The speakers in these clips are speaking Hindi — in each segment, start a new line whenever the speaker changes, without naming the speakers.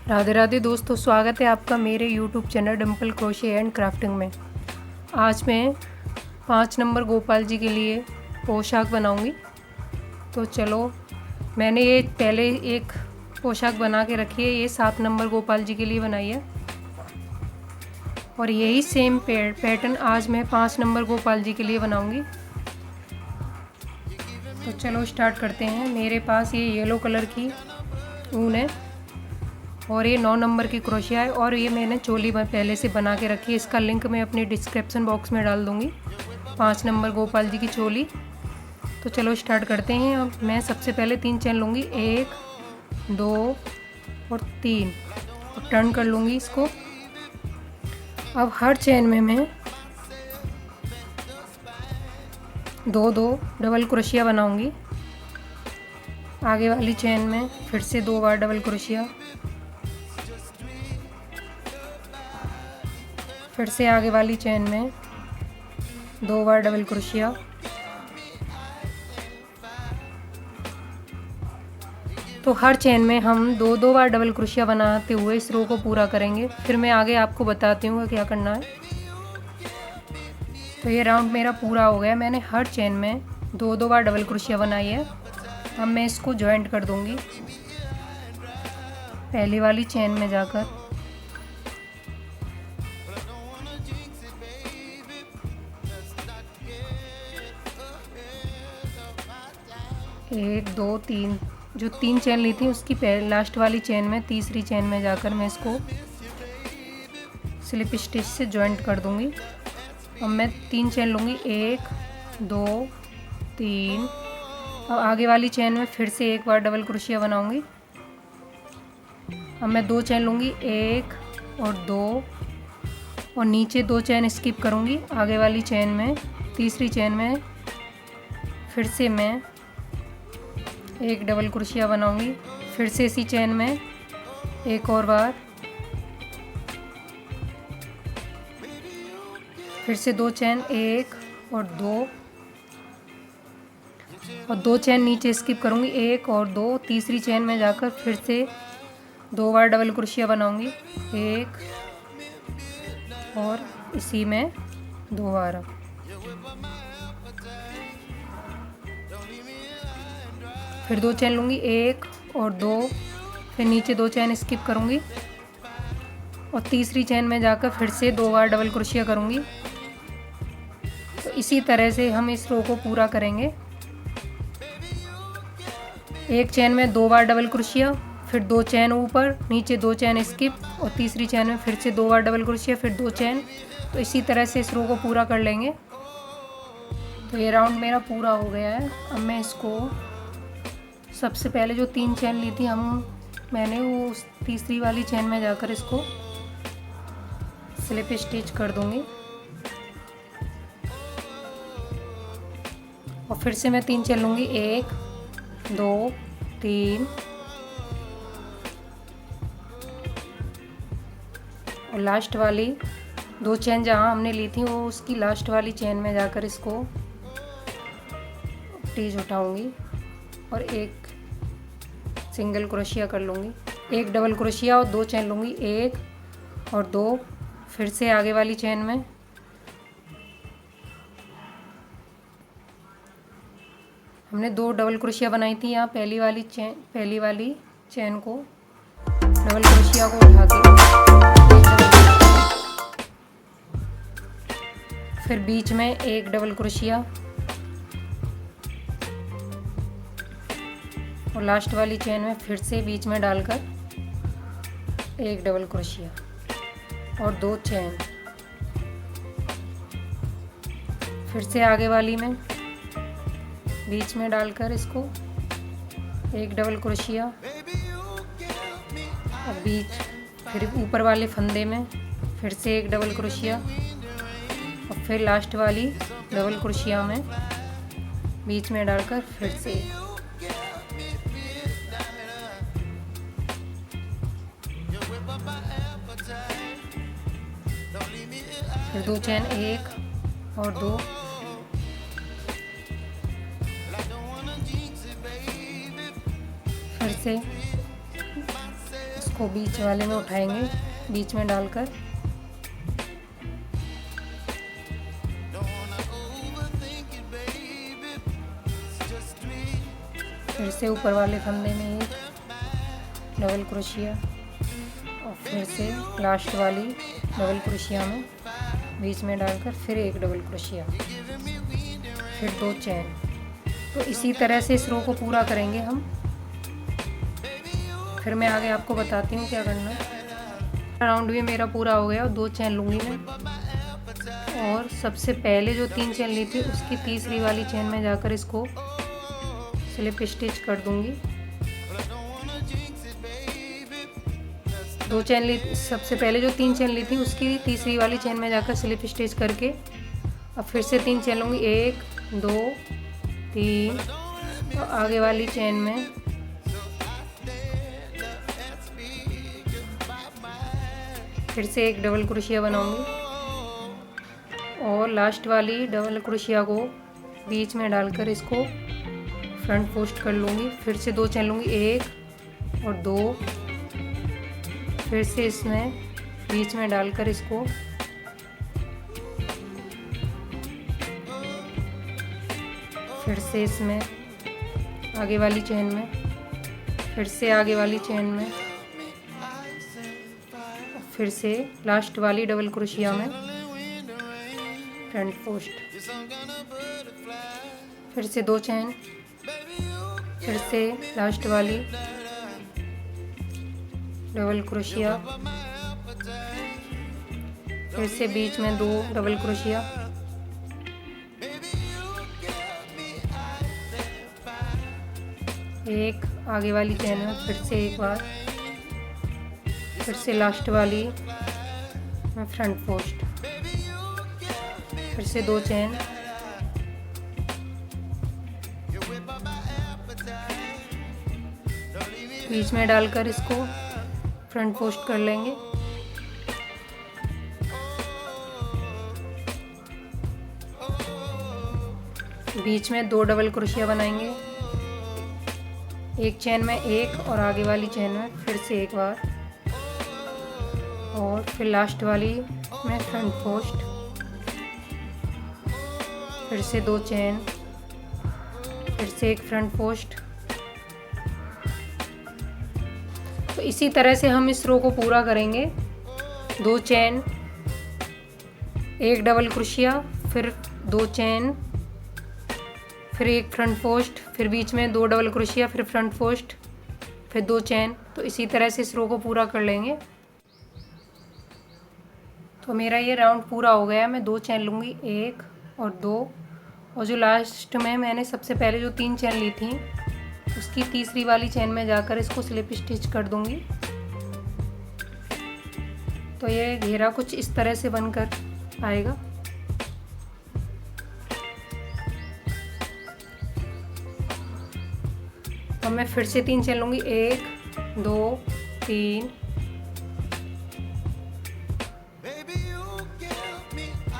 राधे राधे दोस्तों, स्वागत है आपका मेरे YouTube channel Dimple crochet and crafting में। आज मैं 5 नंबर गोपाल जी के लिए पोशाक बनाऊंगी। तो चलो, मैंने ये पहले एक पोशाक बना के रखी है, ये 7 नंबर गोपाल जी के लिए बनाई है। और यही सेम पैटर्न आज मैं 5 नंबर गोपाल जी के लिए बनाऊंगी। तो चलो स्टार्ट करते हैं। मेरे पास ये येलो कलर की ऊन है और ये 9 नंबर की क्रोशिया है और ये मैंने चोली पहले से बना के रखी है। इसका लिंक मैं अपनी डिस्क्रिप्शन बॉक्स में डाल दूँगी, 5 नंबर गोपाल जी की चोली। तो चलो स्टार्ट करते हैं। अब मैं सबसे पहले 3 चेन लूँगी, 1 2 और 3, और टर्न कर लूँगी इसको। अब हर चेन में मैं 2-2 डबल क्रोशिया बनाऊँगी। आगे वाली चेन में फिर से 2 बार डबल क्रोशिया, फिर से आगे वाली चेन में 2 बार डबल क्रोशिया, तो हर चेन में हम 2-2 बार डबल क्रोशिया बनाते हुए इस रो को पूरा करेंगे। फिर मैं आगे आपको बताती हूँ क्या करना है। तो ये राउंड मेरा पूरा हो गया। मैंने हर चेन में 2-2 बार डबल क्रोशिया बनाई है। अब मैं इसको जॉइंट कर दूँगी पहली वाली चेन में जाकर। एक 2 3, जो 3 चेन ली थी उसकी लास्ट वाली चेन में, तीसरी चेन में जाकर मैं इसको स्लिप स्टिच से जॉइंट कर दूंगी। अब मैं 3 चेन लूँगी, 1 2 3। अब आगे वाली चेन में फिर से 1 बार डबल क्रोशिया बनाऊंगी। अब मैं 2 चेन लूँगी, 1 और 2, और नीचे 2 चेन स्किप करूँगी। आगे वाली चेन में, तीसरी चेन में फिर से मैं 1 डबल क्रोशिया बनाऊंगी। फिर से इसी चेन में 1 और बार, फिर से 2 चेन, 1 और 2, और 2 चेन नीचे स्किप करूंगी, 1 और 2। तीसरी चेन में जाकर फिर से 2 बार डबल क्रोशिया बनाऊंगी, 1 और इसी में 2 बार। फिर 2 चेन लूँगी, 1 और 2, फिर नीचे 2 चेन स्किप करूँगी और तीसरी चेन में जाकर फिर से 2 बार डबल क्रोशिया करूँगी। तो इसी तरह से हम इस रो को पूरा करेंगे। एक चेन में 2 बार डबल क्रोशिया, फिर 2 चेन ऊपर, नीचे 2 चेन स्किप, और तीसरी चेन में फिर से 2 बार डबल क्रोशिया, फिर 2 चेन। तो इसी तरह से इस रो को पूरा कर लेंगे। तो ये राउंड मेरा पूरा हो गया है। अब मैं इसको सबसे पहले जो 3 चेन ली थी मैंने वो उस तीसरी वाली चेन में जाकर इसको स्लिप स्टिच कर दूंगी। और फिर से मैं 3 चेन लूँगी, 1 2 3, और लास्ट वाली 2 चेन जहाँ हमने ली थी वो उसकी लास्ट वाली चेन में जाकर इसको टीज उठाऊंगी और 1 सिंगल क्रोशिया कर लूँगी, 1 डबल क्रोशिया और 2 चेन लूँगी, 1 और 2। फिर से आगे वाली चेन में हमने 2 डबल क्रोशिया बनाई थी। यहाँ पहली वाली चेन को डबल क्रोशिया को उठा के फिर बीच में 1 डबल क्रोशिया, और लास्ट वाली चेन में फिर से बीच में डालकर 1 डबल क्रोशिया और 2 चेन। फिर से आगे वाली में बीच में डालकर इसको 1 डबल क्रोशिया, और फिर ऊपर वाले फंदे में फिर से 1 डबल क्रोशिया, और फिर लास्ट वाली डबल क्रोशिया में बीच में डालकर फिर से फिर 2 चेन, 1 और 2, फिर से इसको बीच वाले में उठाएंगे, बीच में डालकर फिर से ऊपर वाले फंदे में एक डबल क्रोशिया और फिर से लास्ट वाली डबल क्रोशिया में बीच में डालकर फिर एक डबल क्रोशिया, फिर 2 चेन। तो इसी तरह से इस रो को पूरा करेंगे हम। फिर मैं आगे आपको बताती हूँ क्या करना है। राउंड भी मेरा पूरा हो गया और 2 चेन लूँगी मैं, और सबसे पहले जो 3 चेन ली थी उसकी तीसरी वाली चेन में जाकर इसको स्लिप स्टिच कर दूंगी। 2 चेन ली, सबसे पहले जो 3 चेन ली थी उसकी तीसरी वाली चेन में जाकर स्लिप स्टिच करके अब फिर से 3 चेन लूँगी, 1 2 3, और आगे वाली चेन में फिर से एक डबल क्रोशिया बनाऊंगी और लास्ट वाली डबल क्रोशिया को बीच में डालकर इसको फ्रंट पोस्ट कर लूँगी। फिर से 2 चेन लूँगी, 1 और 2, फिर से इसमें बीच में डालकर इसको फिर से इसमें आगे वाली चेन में, फिर से आगे वाली चेन में, फिर से लास्ट वाली डबल क्रोशिया में फ्रंट पोस्ट, फिर से 2 चेन, फिर से लास्ट वाली डबल क्रोशिया, फिर से बीच में 2 डबल क्रोशिया, एक आगे वाली चेन में फिर से एक बार, फिर से लास्ट वाली में फ्रंट पोस्ट, फिर से 2 चेन, बीच में डालकर इसको फ्रंट पोस्ट कर लेंगे। बीच में 2 डबल क्रोशिया बनाएंगे, एक चेन में एक और आगे वाली चेन में फिर से एक बार, और फिर लास्ट वाली में फ्रंट पोस्ट, फिर से 2 चेन, फिर से एक फ्रंट पोस्ट। तो इसी तरह से हम इस रो को पूरा करेंगे। 2 चेन, एक डबल क्रोशिया, फिर 2 चेन, फिर एक फ्रंट पोस्ट, फिर बीच में 2 डबल क्रोशिया, फिर फ्रंट पोस्ट, फिर 2 चेन। तो इसी तरह से इस रो को पूरा कर लेंगे। तो मेरा ये राउंड पूरा हो गया। मैं 2 चेन लूँगी, 1 और 2, और जो लास्ट में मैंने सबसे पहले जो 3 चेन ली थी उसकी तीसरी वाली चेन में जाकर इसको स्लिप स्टिच कर दूंगी। तो ये घेरा कुछ इस तरह से बनकर आएगा। अब मैं फिर से 3 चेन लूँगी, 1 2 3,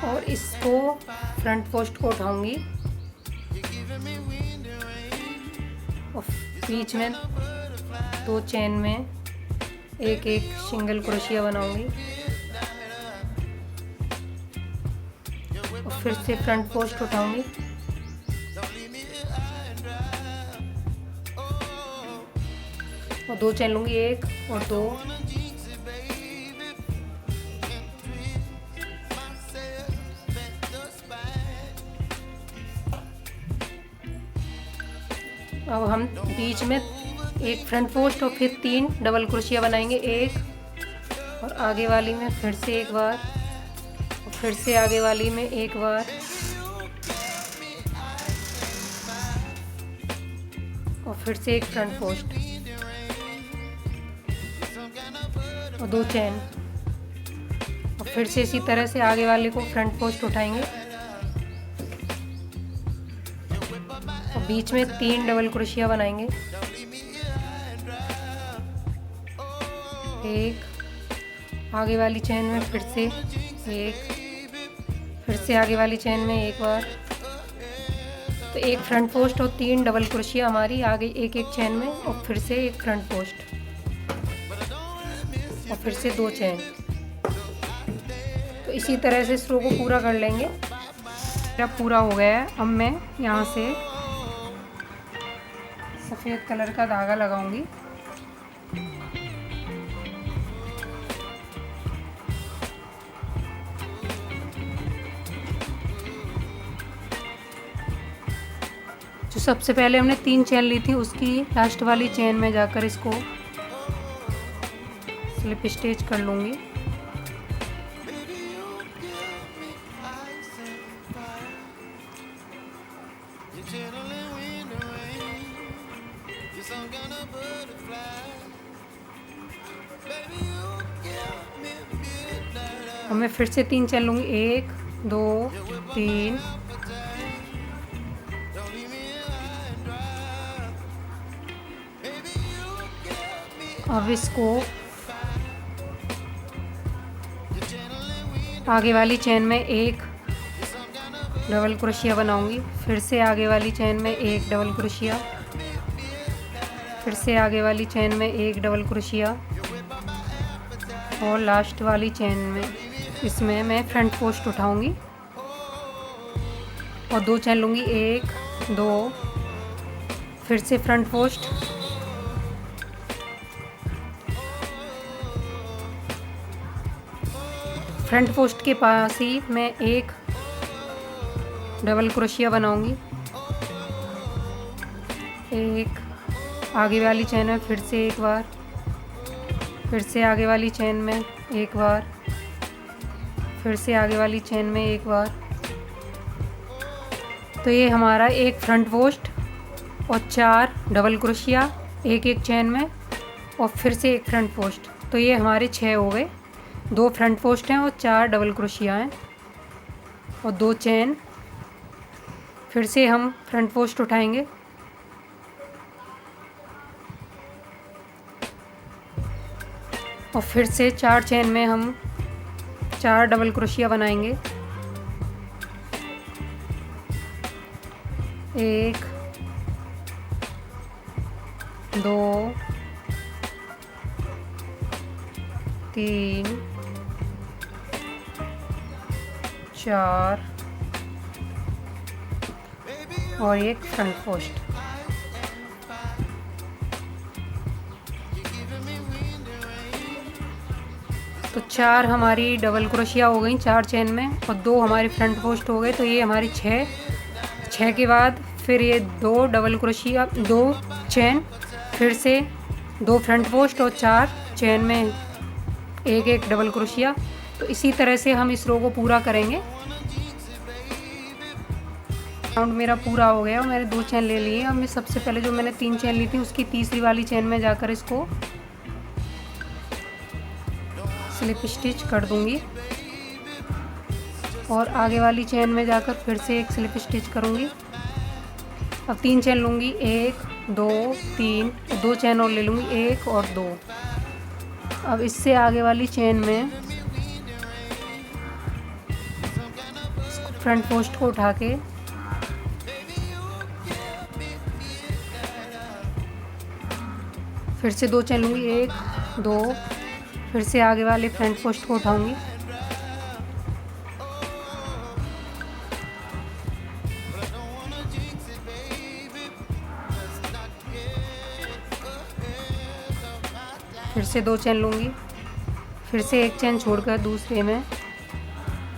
और इसको फ्रंट पोस्ट को उठाऊंगी और बीच में 2 चेन में एक एक सिंगल क्रोशिया बनाऊंगी और फिर से फ्रंट पोस्ट उठाऊंगी और 2 चेन लूँगी, 1 और 2, अब हम बीच में एक फ्रंट पोस्ट और फिर 3 डबल क्रोशिया बनाएंगे, 1 और आगे वाली में फिर से एक बार और फिर से आगे वाली में एक बार और फिर से एक फ्रंट पोस्ट और 2 चेन, और फिर से इसी तरह से आगे वाले को फ्रंट पोस्ट उठाएंगे और बीच में 3 डबल क्रोशिया बनाएंगे, एक आगे वाली चेन में फिर से एक, फिर से आगे वाली चेन में एक बार, तो एक फ्रंट पोस्ट और 3 डबल क्रोशिया हमारी आगे एक एक चेन में और फिर से एक फ्रंट पोस्ट। फिर से 2 चेन। तो इसी तरह से इस रो को पूरा कर लेंगे। मेरा पूरा हो गया है। अब मैं यहाँ से सफ़ेद कलर का धागा लगाऊंगी। जो सबसे पहले हमने 3 चेन ली थी उसकी लास्ट वाली चेन में जाकर इसको स्लिप स्टिच कर लूँगी। अब मैं फिर से 3 चेन लूँगी, 1 2 3। अब इसको आगे वाली चेन में एक डबल क्रोशिया बनाऊंगी, फिर से आगे वाली चेन में एक डबल क्रोशिया, फिर से आगे वाली चेन में एक डबल क्रोशिया और लास्ट वाली चेन में इसमें मैं फ्रंट पोस्ट उठाऊंगी और 2 चेन लूँगी, 1 2, फिर से फ्रंट पोस्ट, फ्रंट पोस्ट के पास ही मैं एक डबल क्रोशिया बनाऊंगी, एक आगे वाली चेन में फिर से एक बार, फिर से आगे वाली चेन में एक बार, फिर से आगे वाली चेन में एक बार। तो ये हमारा एक फ्रंट पोस्ट और 4 डबल क्रोशिया एक एक चेन में और फिर से एक फ्रंट पोस्ट। तो ये हमारे 6 हो गए। 2 फ्रंट पोस्ट हैं और 4 डबल क्रोशिया हैं और 2 चेन। फिर से हम फ्रंट पोस्ट उठाएंगे और फिर से 4 चेन में हम 4 डबल क्रोशिया बनाएंगे, 1 2 3 4 और एक फ्रंट पोस्ट। तो 4 हमारी डबल क्रोशिया हो गई 4 चेन में और 2 हमारे फ्रंट पोस्ट हो गए। तो ये हमारी 6 के बाद फिर ये 2 डबल क्रोशिया, 2 चेन, फिर से 2 फ्रंट पोस्ट और 4 चेन में एक एक डबल क्रोशिया। तो इसी तरह से हम इस रो को पूरा करेंगे। राउंड मेरा पूरा हो गया और मैंने 2 चेन ले लिए। अब मैं सबसे पहले जो मैंने 3 चेन ली थी उसकी तीसरी वाली चेन में जाकर इसको स्लिप स्टिच कर दूंगी और आगे वाली चेन में जाकर फिर से एक स्लिप स्टिच करूंगी। अब 3 चेन लूँगी, 1 2 3, 2 चेन और ले लूँगी, 1 और 2। अब इससे आगे वाली चेन में फ्रंट पोस्ट को उठा के फिर से 2 चेन लूँगी, 1 2, फिर से आगे वाले फ्रंट पोस्ट को उठाऊंगी, फिर से 2 चेन लूँगी, फिर से एक चेन छोड़कर दूसरे में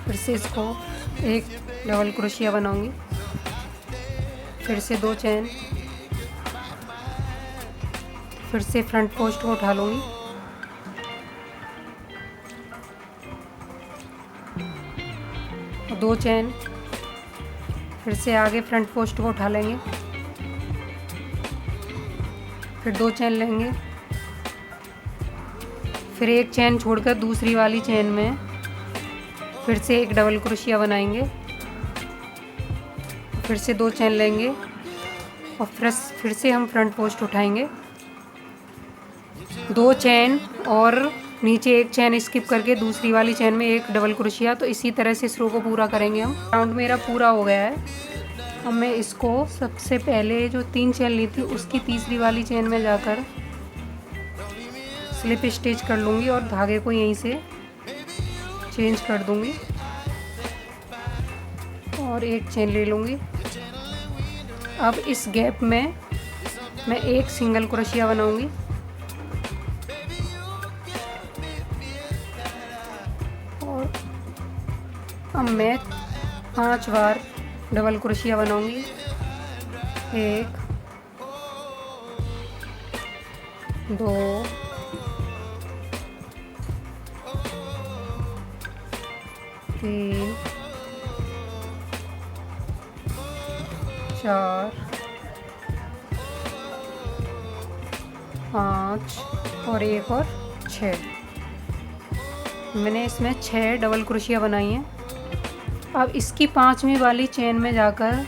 फिर से इसको एक डबल क्रोशिया बनाऊंगी, फिर से 2 चेन, फिर से फ्रंट पोस्ट को उठा लूँगी, और 2 चेन, फिर से आगे फ्रंट पोस्ट को उठा लेंगे, फिर 2 चेन लेंगे, फिर एक चेन छोड़कर दूसरी वाली चेन में फिर से एक डबल क्रोशिया बनाएंगे, फिर से 2 चेन लेंगे और फिर से हम फ्रंट पोस्ट उठाएंगे, 2 चेन और नीचे एक चेन स्किप करके दूसरी वाली चेन में एक डबल क्रोशिया। तो इसी तरह से इस रो को पूरा करेंगे हम। राउंड मेरा पूरा हो गया है। अब मैं इसको सबसे पहले जो 3 चेन ली थी उसकी तीसरी वाली चेन में जाकर स्लिप स्टिच कर लूँगी और धागे को यहीं से चेंज कर दूँगी और एक चेन ले लूँगी। अब इस गैप में मैं एक सिंगल क्रोशिया बनाऊँगी और अब मैं 5 बार डबल क्रोशिया बनाऊँगी। 1 2 3 4 5 और एक और 6। मैंने इसमें 6 डबल क्रोशिया बनाई हैं। अब इसकी 5वीं वाली चेन में जाकर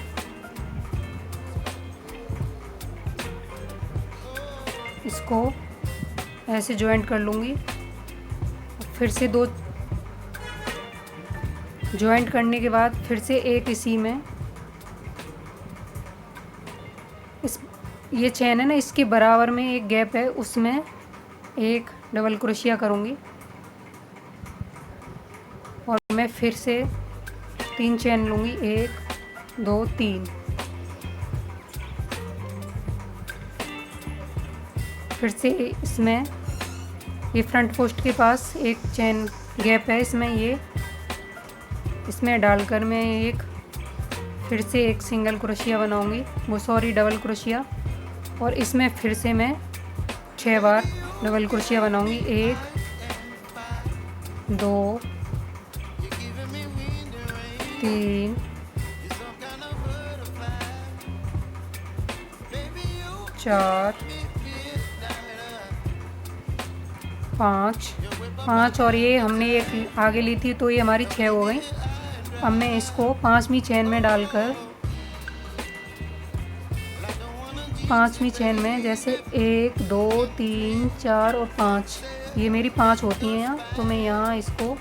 इसको ऐसे जॉइंट कर लूँगी। फिर से 2 जॉइंट करने के बाद फिर से एक इसी में ये चेन है ना, इसके बराबर में एक गैप है, उसमें एक डबल क्रोशिया करूँगी और मैं फिर से 3 चेन लूँगी। 1 2 3। फिर से इसमें ये फ्रंट पोस्ट के पास एक चेन गैप है, इसमें डालकर मैं फिर से एक सिंगल क्रोशिया बनाऊँगी, डबल क्रोशिया। और इसमें फिर से मैं 6 बार डबल क्रोशिया बनाऊँगी। 1 2 3 4 5 और ये हमने एक आगे ली थी तो ये हमारी 6 हो गई। अब मैं इसको 5वीं चेन में डालकर 5वीं चेन में जैसे 1 2 3 4 और 5, ये मेरी 5 होती हैं यहाँ, तो मैं यहाँ इसको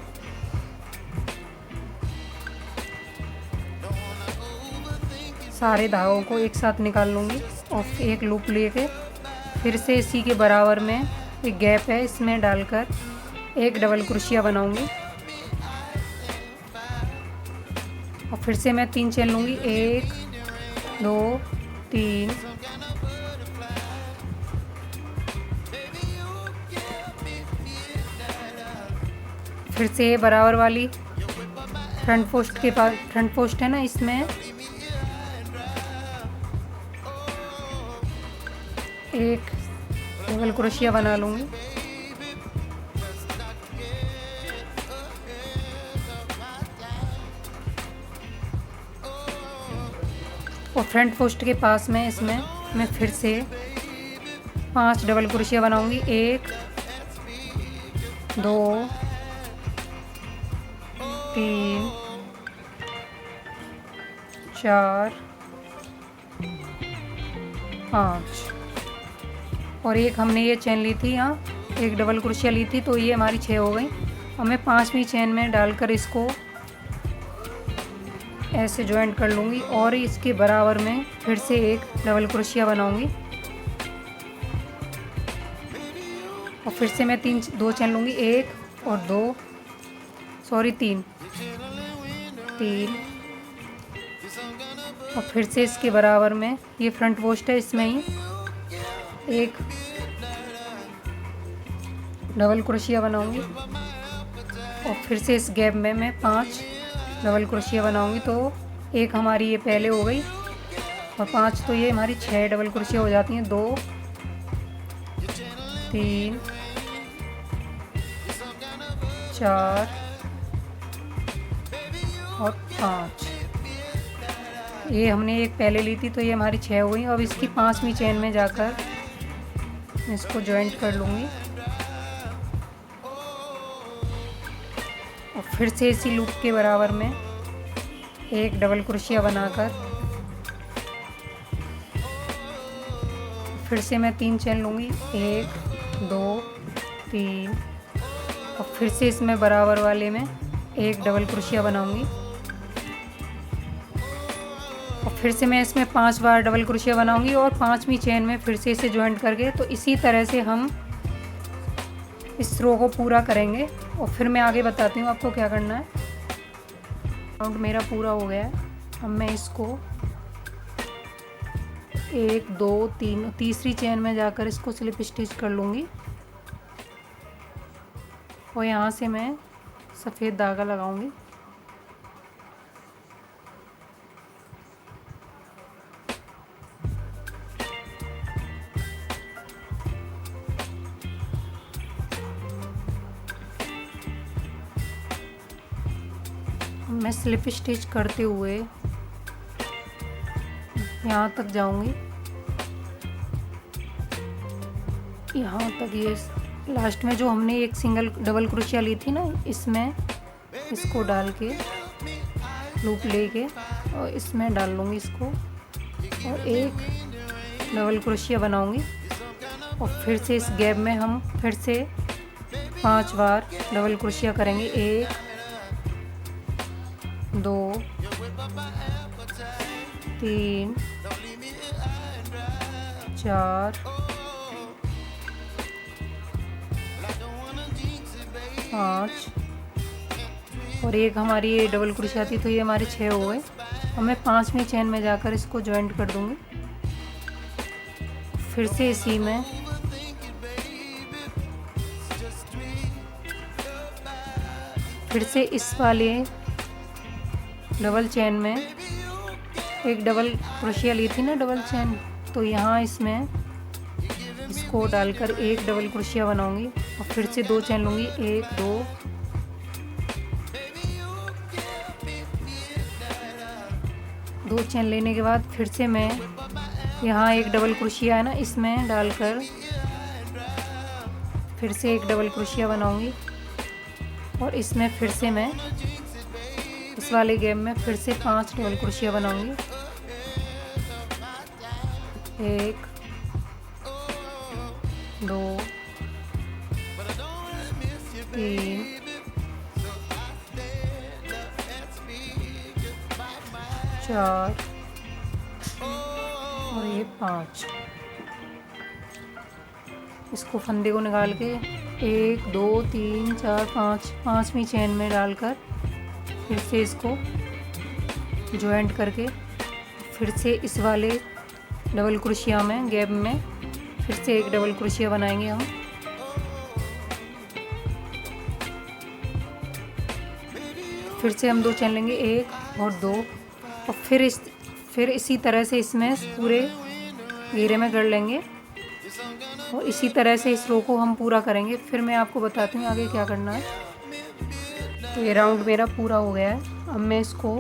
सारे धागों को एक साथ निकाल लूँगी और एक लूप लेके फिर से इसी के बराबर में एक गैप है, इसमें डालकर एक डबल क्रोशिया बनाऊँगी और फिर से मैं 3 चेन लूँगी। 1 2 3 फिर से बराबर वाली फ्रंट पोस्ट के पास, फ्रंट पोस्ट है ना, इसमें एक डबल क्रोशिया बना लूँगी और फ्रंट पोस्ट के पास में इसमें मैं फिर से 5 डबल क्रोशिया बनाऊँगी। 1 2 3 4 5 और एक हमने ये चेन ली थी, यहाँ एक डबल क्रोशिया ली थी, तो ये हमारी 6 हो गई। और मैं 5वीं चेन में डालकर इसको ऐसे जॉइंट कर लूँगी और इसके बराबर में फिर से एक डबल क्रोशिया बनाऊँगी और फिर से मैं 2 चेन लूँगी। 1 और 3 और फिर से इसके बराबर में ये फ्रंट पोस्ट है, इसमें ही एक डबल क्रोशिया बनाऊंगी और फिर से इस गैप में मैं 5 डबल क्रोशिया बनाऊंगी, तो एक हमारी ये पहले हो गई और 5 तो ये हमारी 6 डबल क्रोशिया हो जाती हैं। 2 3 4 और 5, ये हमने एक पहले ली थी तो ये हमारी 6 हो गई। अब इसकी 5वीं चेन में जाकर इसको जॉइंट कर लूँगी और फिर से इसी लूप के बराबर में एक डबल क्रोशिया बनाकर फिर से मैं 3 चेन लूँगी। 1 2 3 और फिर से इसमें बराबर वाले में एक डबल क्रोशिया बनाऊँगी और फिर से मैं इसमें 5 बार डबल क्रोशिया बनाऊंगी और 5वीं चेन में फिर से इसे ज्वाइंट करके, तो इसी तरह से हम इस रो को पूरा करेंगे और फिर मैं आगे बताती हूँ आपको क्या करना है। राउंड मेरा पूरा हो गया है। अब मैं इसको 1 2 3 तीसरी चेन में जाकर इसको स्लिप स्टिच कर लूँगी और यहाँ से मैं सफ़ेद धागा लगाऊंगी। मैं स्लिप स्टिच करते हुए यहाँ तक जाऊंगी, यहाँ तक। ये लास्ट में जो हमने एक सिंगल डबल क्रोशिया ली थी ना, इसमें इसको डाल के लूप लेके और इसमें डाल लूँगी इसको और एक डबल क्रोशिया बनाऊँगी और फिर से इस गैप में हम फिर से 5 बार डबल क्रोशिया करेंगे। 1 2 3 4 5 और एक हमारी ये डबल क्रोशिया थी, तो ये हमारे 6 हो गए। अब मैं 5वीं चेन में जाकर इसको जॉइंट कर दूंगी। फिर से इसी में फिर से इस वाले डबल चेन में एक डबल क्रोशिया ली थी ना, डबल चेन, तो यहाँ इसमें इसको डालकर एक डबल क्रोशिया बनाऊंगी और फिर से 2 चेन लूँगी। 1 2 चेन लेने के बाद फिर से मैं यहाँ एक डबल क्रोशिया है ना, इसमें डालकर फिर से एक डबल क्रोशिया बनाऊंगी और इसमें फिर से मैं इस वाले गैप में फिर से 5 डबल क्रोशिया बनाऊंगी। 1 2 3 4 और ये 5। इसको फंदे को निकाल के 1 2 3 4 5 5वीं चेन में डालकर फिर से इसको जॉइंट करके फिर से इस वाले डबल क्रोशिया में गैप में फिर से एक डबल क्रोशिया बनाएंगे हम। फिर से हम 2 चेन लेंगे, 1 और 2 और फिर इसी तरह से इसमें पूरे घेरे में कर लेंगे और इसी तरह से इस रो को हम पूरा करेंगे। फिर मैं आपको बताती हूँ आगे क्या करना है। तो ये राउंड मेरा पूरा हो गया है। अब मैं इसको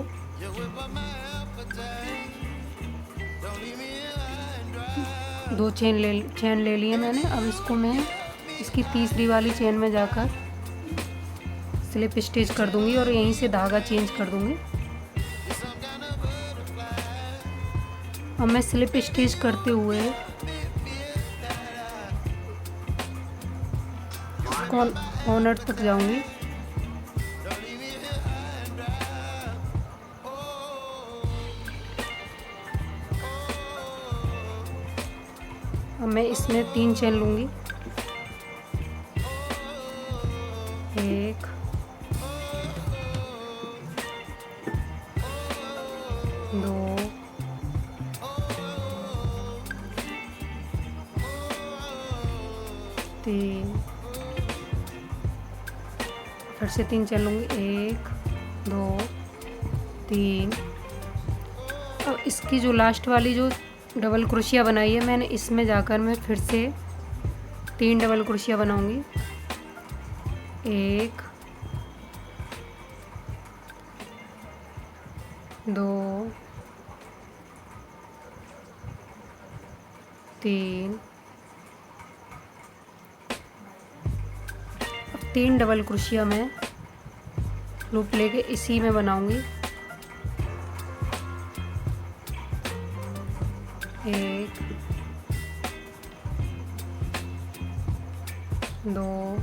दो चेन ले लिए मैंने। अब इसको मैं इसकी तीसरी वाली चेन में जाकर स्लिप स्टिच कर दूंगी और यहीं से धागा चेंज कर दूंगी। अब मैं स्लिप स्टिच करते हुए कॉर्नर तक जाऊंगी। अब मैं इसमें 3 चेन लूँगी, 1 2 3 फिर से 3 चेन लूँगी, 1 2 3। अब इसकी जो लास्ट वाली जो डबल क्रोशिया बनाई है मैंने, इसमें जाकर मैं फिर से 3 डबल क्रोशिया बनाऊंगी। 1 2 3। अब 3 डबल क्रोशिया मैं लूप लेके इसी में बनाऊंगी। 1 2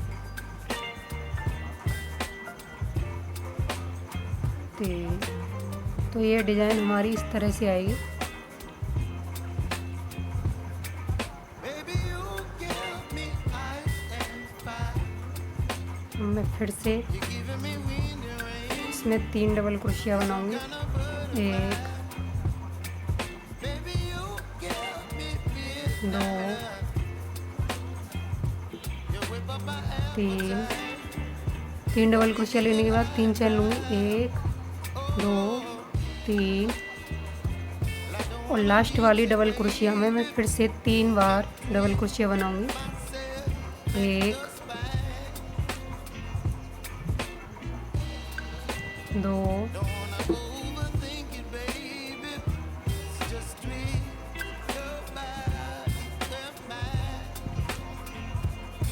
3। तो ये डिज़ाइन हमारी इस तरह से आएगी। मैं फिर से इसमें 3 डबल क्रोशिया बनाऊंगी। 1 2 3 डबल क्रोशिया लेने के बाद 3 चेन लूँगी। 1 2 3 और लास्ट वाली डबल क्रोशिया में मैं फिर से 3 बार डबल क्रोशिया बनाऊंगी। 1 2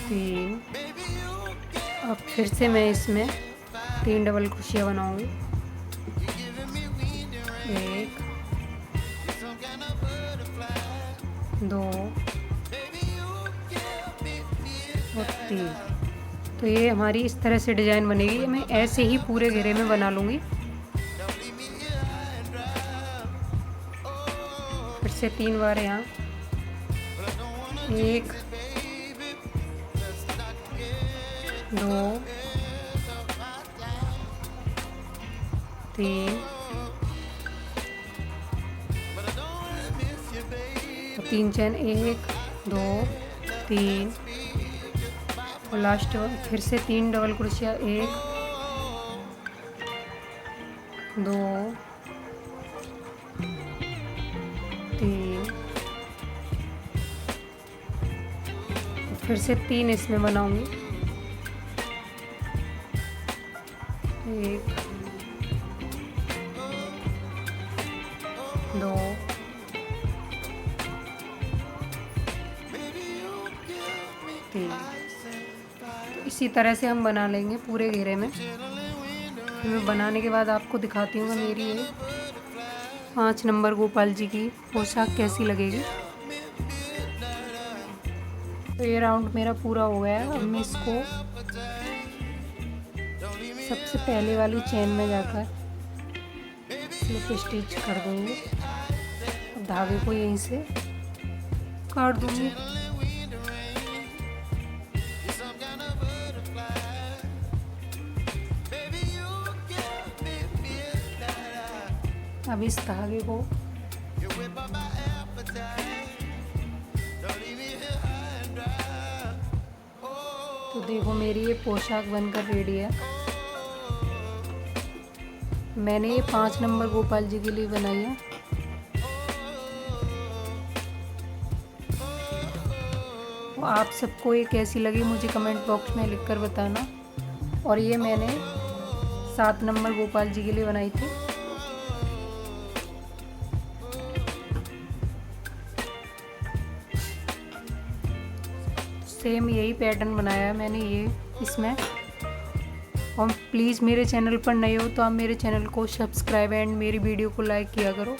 3। अब फिर से मैं इसमें 3 डबल क्रोशिया बनाऊंगी। 1 2 और 3। तो ये हमारी इस तरह से डिज़ाइन बनेगी। मैं ऐसे ही पूरे घेरे में बना लूँगी। फिर से 3 बार यहाँ 1 2 3 3 चैन 1 2 3 और लास्ट फिर से 3 डबल क्रोशिया 1 2 3 फिर से 3 इसमें बनाऊंगी। 1 2 3। तो इसी तरह से हम बना लेंगे पूरे घेरे में। मैं बनाने के बाद आपको दिखाती हूँ मेरी ये 5 नंबर गोपाल जी की पोशाक कैसी लगेगी। तो ये राउंड मेरा पूरा हो गया है। अब मैं इसको सबसे पहले वाली चेन में जाकर स्लिप स्टिच कर दूँगी। धागे को यहीं से काट दूँगी। अब इस धागे को तो देखो मेरी ये पोशाक बनकर रेडी है। मैंने ये 5 नंबर गोपाल जी के लिए बनाई है। तो आप सबको ये कैसी लगी मुझे कमेंट बॉक्स में लिखकर बताना। और ये मैंने 7 नंबर गोपाल जी के लिए बनाई थी। सेम यही पैटर्न बनाया है मैंने ये इसमें। और प्लीज़ मेरे चैनल पर नए हो तो आप मेरे चैनल को सब्सक्राइब एंड मेरी वीडियो को लाइक किया करो।